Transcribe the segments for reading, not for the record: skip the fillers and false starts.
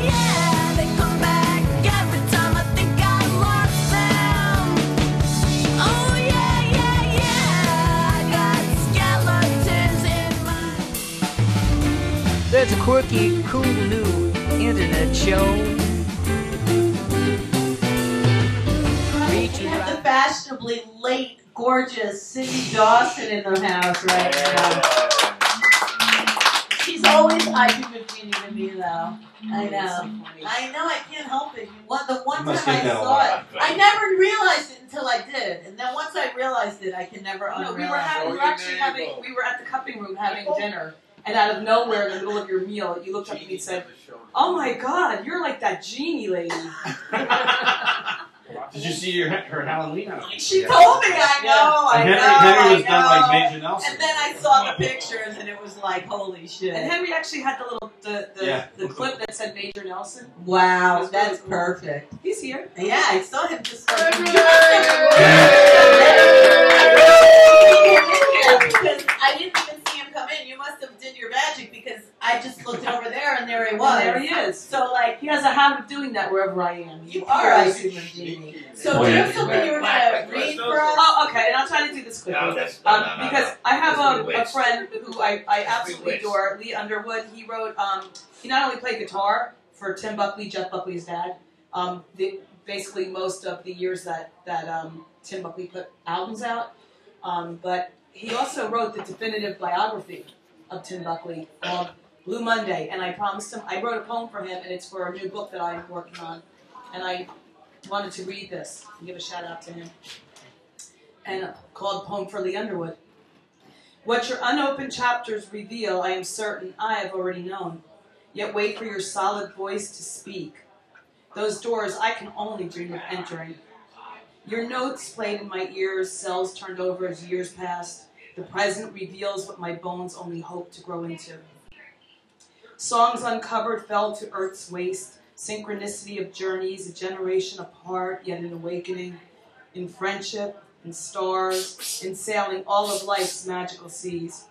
yeah, they come back every time I think I lost them. Oh yeah, yeah, yeah, I got skeletons in my... There's a quirky, cool new internet show. We have the fashionably late, gorgeous CynDi DaWSoN in the house right now. She's always IP-15 with me, though. I know. I know. I can't help it. The one time I saw it, I never realized it until I did, and then once I realized it, I can never unrealize. We were at the cupping room having dinner, and out of nowhere, in the middle of your meal, you looked up at me and said, "Oh my God, you're like that genie lady." Did you see her Halloween outfit? She told me, I know. Henry was done like Major Nelson. And then I saw the pictures, and it was like, holy shit. And Henry actually had the little the clip that said Major Nelson. Wow, that's perfect. He's here. Yeah, I saw him just like, because I didn't even see him come in. You must have did your magic because I just looked over there and there he was. And there he is. So like he has a habit of doing that wherever I am. You are a super genie. So do you have something you were gonna read for us? Oh, okay, and I'll try to do this quickly. Because I have a friend who I absolutely adore, Lee Underwood. He wrote, he not only played guitar for Tim Buckley, Jeff Buckley's dad, basically most of the years that Tim Buckley put albums out, but he also wrote the definitive biography of Tim Buckley called Blue Monday, and I promised him, I wrote a poem for him, and it's for a new book that I'm working on, and I wanted to read this and give a shout out to him, and called Poem for Lee Underwood. What your unopened chapters reveal, I am certain I have already known, yet wait for your solid voice to speak. Those doors I can only dream of entering. Your notes played in my ears, cells turned over as years passed. The present reveals what my bones only hope to grow into. Songs uncovered fell to earth's waste, synchronicity of journeys, a generation apart, yet an awakening, in friendship, in stars, in sailing all of life's magical seas.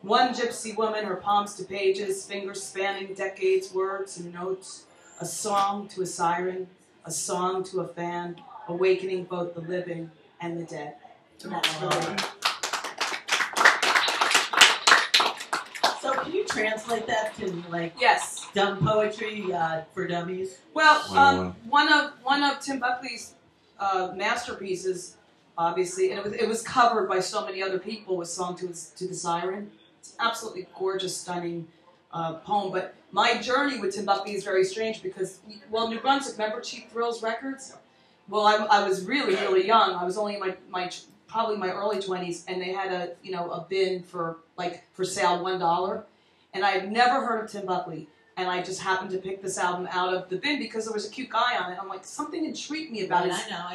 One gypsy woman, her palms to pages, fingers spanning decades, words and notes, a song to a siren, a song to a fan, awakening both the living and the dead. And that's really... So can you translate that to like yes, dumb poetry for dummies? Well, one of Tim Buckley's masterpieces, obviously, and it was covered by so many other people, was "Song to the Siren." It's an absolutely gorgeous, stunning poem. But my journey with Tim Buckley is very strange because, well, New Brunswick, remember Cheap Thrills Records? Well, I was really, really young. I was only in probably my early 20s, and they had a bin for sale $1, and I had never heard of Tim Buckley, and I just happened to pick this album out of the bin because there was a cute guy on it. I'm like, something intrigued me about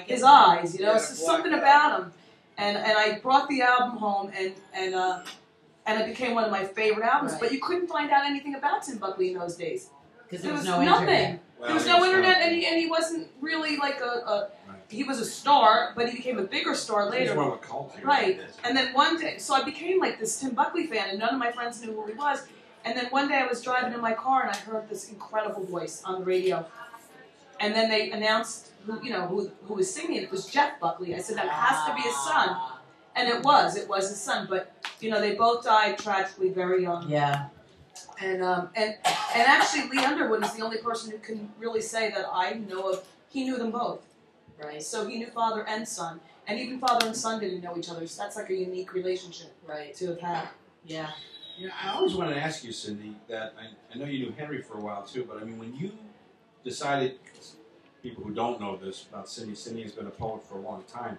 his eyes, something about him, and I brought the album home, and it became one of my favorite albums. Right. But you couldn't find out anything about Tim Buckley in those days because there was nothing. Internet. Well, there was no internet, and he wasn't really like he was a star, but he became a bigger star later. He's more of a cult hero. Right. And then one day, so I became like this Tim Buckley fan, and none of my friends knew who he was. And then one day I was driving in my car, and I heard this incredible voice on the radio. And then they announced who was singing. It was Jeff Buckley. I said, that has to be his son. And it was his son. But, they both died tragically very young. Yeah. And actually, Lee Underwood is the only person who can really say that I know of. He knew them both. Right. So he knew father and son. And even father and son didn't know each other. So that's like a unique relationship to have had. Yeah. I always wanted to ask you, CynDi, that I know you knew Henry for a while too, but I mean, when you decided, people who don't know this about CynDi has been a poet for a long time.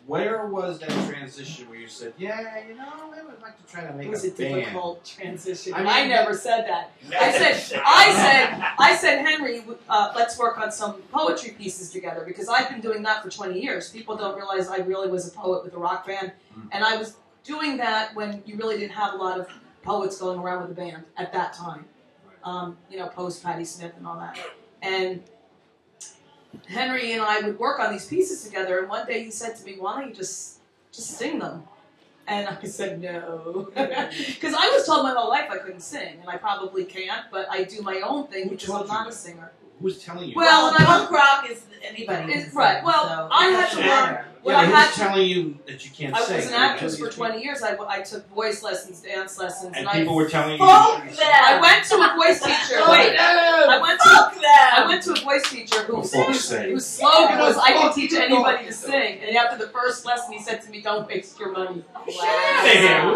Where was that transition where you said, yeah, I would like to try to make a band? It was a difficult transition. I never said that. I said, Henry, let's work on some poetry pieces together, because I've been doing that for 20 years. People don't realize I really was a poet with a rock band, and I was doing that when you really didn't have a lot of poets going around with a band at that time. Post Patti Smith and all that. And Henry and I would work on these pieces together, and one day he said to me, why don't you just sing them? And I said no. Because I was told my whole life I couldn't sing, and I probably can't, but I do my own thing because I'm not a singer. Who's telling you? Well, punk rock is anybody. It's right. Well, so I had to learn. Who's telling you that you can't sing? I was an actress for 20 years. I took voice lessons, dance lessons, and people were telling you. I went to a voice teacher. I went to a voice teacher whose slogan was, "I can teach anybody to sing." And after the first lesson, he said to me, "Don't waste your money." Wow.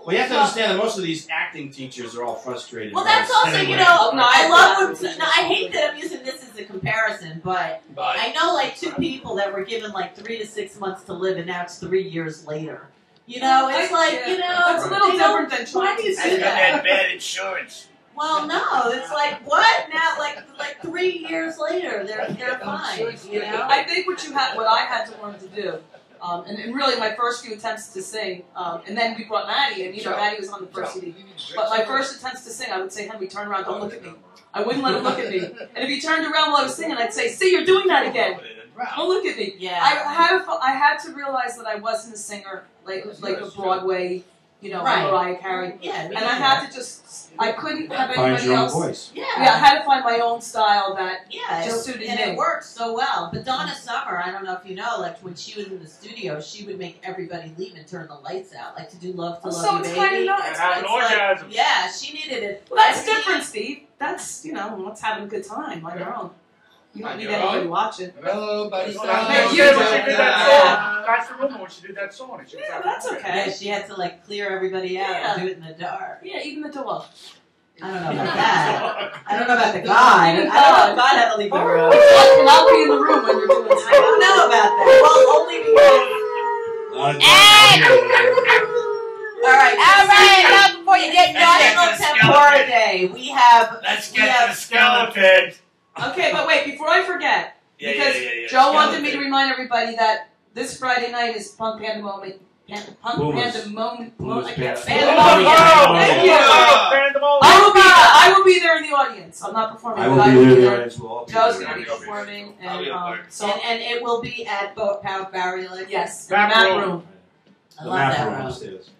Well, you have to understand that most of these acting teachers are all frustrated. Well, that's also, you know, I love when, I hate that I'm using this as a comparison, but I know like 2 people that were given like 3 to 6 months to live, and now it's 3 years later. You know, it's like, you know, it's a little different than why do you do that? Bad insurance. Well, no, it's like what now? Like 3 years later, they're fine. You know, I think what I had to learn to do. And really, my first few attempts to sing, and then we brought Maddie, and you know, Maddie was on the first CD. But my first attempts to sing, I would say, "Henry, turn around, don't look at me." I wouldn't let him look at me. And if he turned around while I was singing, I'd say, "See, you're doing that again. Don't look at me." Yeah. I had to realize that I wasn't a singer like a Broadway, you know, Mariah Carey. Yeah. And I had to I couldn't have Find anybody your own else. voice. Yeah. Yeah, I had to find my own style that just suited and me. it worked so well. But Donna Summer, I don't know if you know, like when she was in the studio, she would make everybody leave and turn the lights out, like to do "Love to Love So You, it's Baby." kind of nuts. Have an orgasm. Yeah, she needed it. Well, that's different, Steve. That's, you know, let's have a good time on your own. You don't need anybody watching. Hello, buddy. Hey, you That's do when she it. did that song. Guys remember when she did that song? Yeah, that's okay. Yeah, she had to like clear everybody out and do it in the dark. Yeah, even the dog. I don't know about that. I don't know about the God. I don't know if God had to leave the room. And I'll be in the room when you're doing this. I don't know about that. Well, only because. All right. Now before you get National Tempura Day, we have. Let's get to the skeleton. Okay, but wait, before I forget, because Joe wanted me to remind everybody that this Friday night is Punk Pandemonium. Pandemonium. Thank you. I will be there in the audience. I'm not performing. I will be there in the audience. We'll all be Joe's there. going to be performing, and And it will be at Pound Barry Lake. Yes, in the Matt room. I love that room. Upstairs.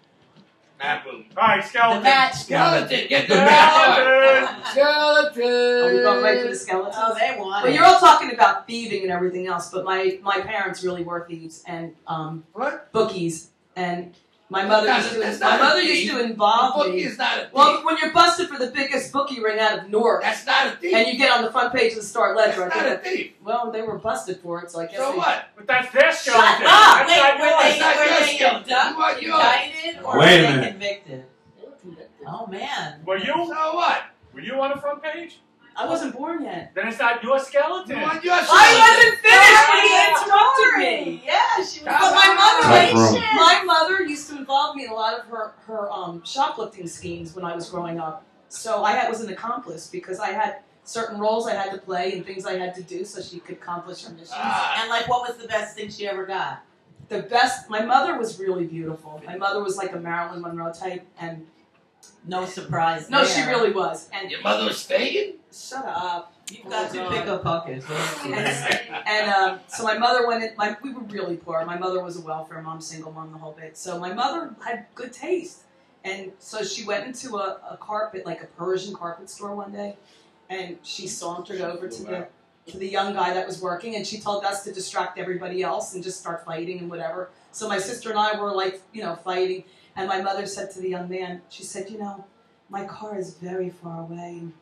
Map room. Alright, skeleton. The Matt skeleton. Get the Matt skeleton. Are we going right to the skeletons? Oh, they want Well, it. you're all talking about thieving and everything else, but my parents really were thieves and bookies, and my mother used to involve me. Is not a thief. Well, when you're busted for the biggest bookie ring out of Newark, That's not a thief. and you get on the front page of the Star Ledger, That's not a thief. well, they were busted for it, so I guess. So what? But that's their skeleton. Shut up! That's Wait, not were yours. they indicted, or Wait a were they minute. convicted? Oh, man. Were you? So what? Were you on the front page? I wasn't born yet. Then it's not your skeleton. You want your I wasn't finished when he interrupted me. Yeah, she was. But my mother used to involve me in a lot of her shoplifting schemes when I was growing up. So I was an accomplice because I had certain roles I had to play and things I had to do so she could accomplish her missions. And like, what was the best thing she ever got? The best. My mother was really beautiful. My mother was like a Marilyn Monroe type, and No surprise. no, there. she really was. And Your mother was Fagin? shut up. You've got to pick up pockets. And so my mother went in. We were really poor. My mother was a welfare mom, single mom, the whole bit. So my mother had good taste, and so she went into a carpet, like a Persian carpet store one day, and she sauntered over to the young guy that was working, and she told us to distract everybody else and just start fighting and whatever. So my sister and I were like, fighting, and my mother said to the young man, she said, my car is very far away, and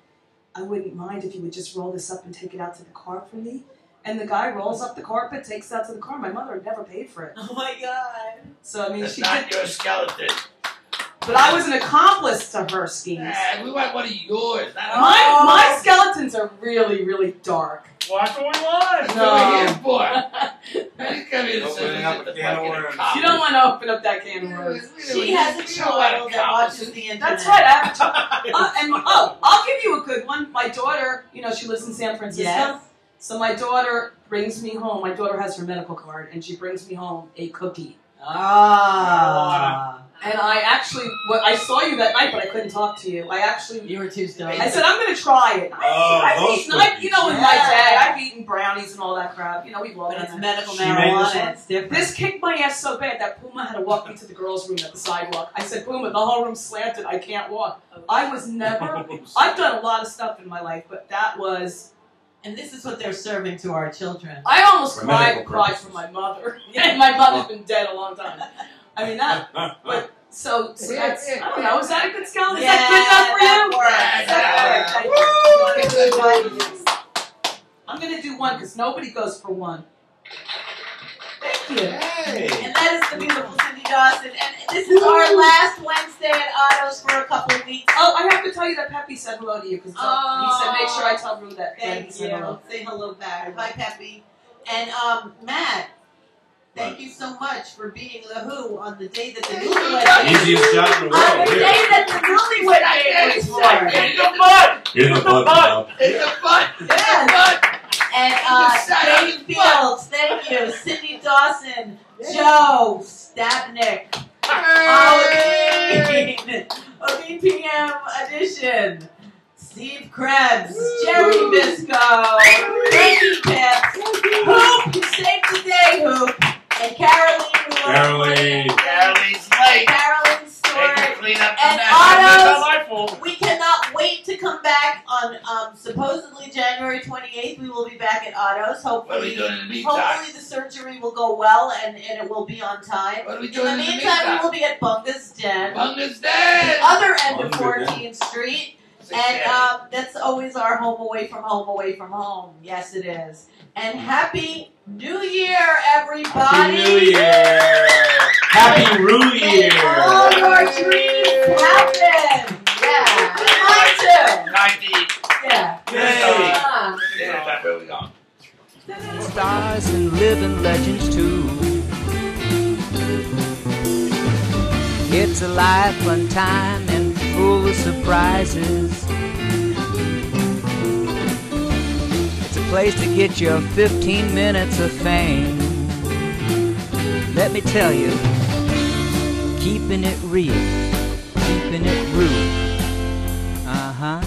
I wouldn't mind if you would just roll this up and take it out to the car for me. And the guy rolls up the carpet, takes it out to the car. My mother had never paid for it. Oh my God. So, I mean, That's she not did. your skeleton. But I was an accomplice to her schemes. Nah, we want one of yours. Not My skeletons are really, really dark. Well, that's what we want. That's No. what we're here for. Now you come here to Opening up a can of worms. You don't want to open up that can of worms. She has a child that watches the internet. That's right. I'll give you a good one. My daughter, she lives in San Francisco. Yes. So my daughter brings me home. My daughter has her medical card, and she brings me home a cookie. Ah. And I actually, I saw you that night, but I couldn't talk to you. You were too stoned. I said, I'm going to try it. I've eaten, you know, in my day, I've eaten brownies and all that crap. You know, we've loved But it. it's medical marijuana. It's different. This kicked my ass so bad that Puma had to walk me to the girls' room at the sidewalk. I said, Puma, the whole room's slanted. I can't walk. I was never, I've done a lot of stuff in my life, but that was... And this is what they're serving to our children. I almost cried for my mother. And my mother's been dead a long time. I mean, that, but... So that's, I don't know, is that a good skeleton? Is that good enough for you? I'm going to do one because nobody goes for one. Thank you. Hey. And that is the beautiful CynDi DaWSoN. And this is our last Wednesday at Otto's for a couple of weeks. Oh, I have to tell you that HaPPy said hello to you because he said make sure I tell Ru that. Thank you. Hello. Say hello back. Hi, HaPPy. And Matt, thank you so much for being the WhO on the day that the newlywed Easiest job in the world. on the day that the newlywed game was born. In the butt! In the butt. In the butt! Yes. And Dave Fields, thank you. CynDi DaWSoN, Joe Stabnick, Odin PM Edition, Steve Krebs, Jerry Bisco, Ricky Pips, Hoop, you saved the day, Hoop, and Carolyn. Carolyn's late. Carolyn Stewart. Clean up the And mess. Otto's. my fault. We cannot wait to come back on supposedly January 28th. We will be back at Otto's. What are we Hopefully, doing in the meantime? hopefully the surgery will go well and it will be on time. What are we In doing the meantime, we will be at Bunga's Den, Bunga's the dead! other end of Bunga's 14th Street. And that's always our home away from home, away from home. Yes, it is. And Happy New Year, everybody! Happy New Year! Happy ReW May all your dreams happen! Yeah. Mine too! 90. Yeah. Yeah, where we going? Stars and living legends too. It's a life, fun time, and full of surprises. It's a place to get your 15 minutes of fame. Let me tell you, keeping it real, keeping it real. Uh-huh.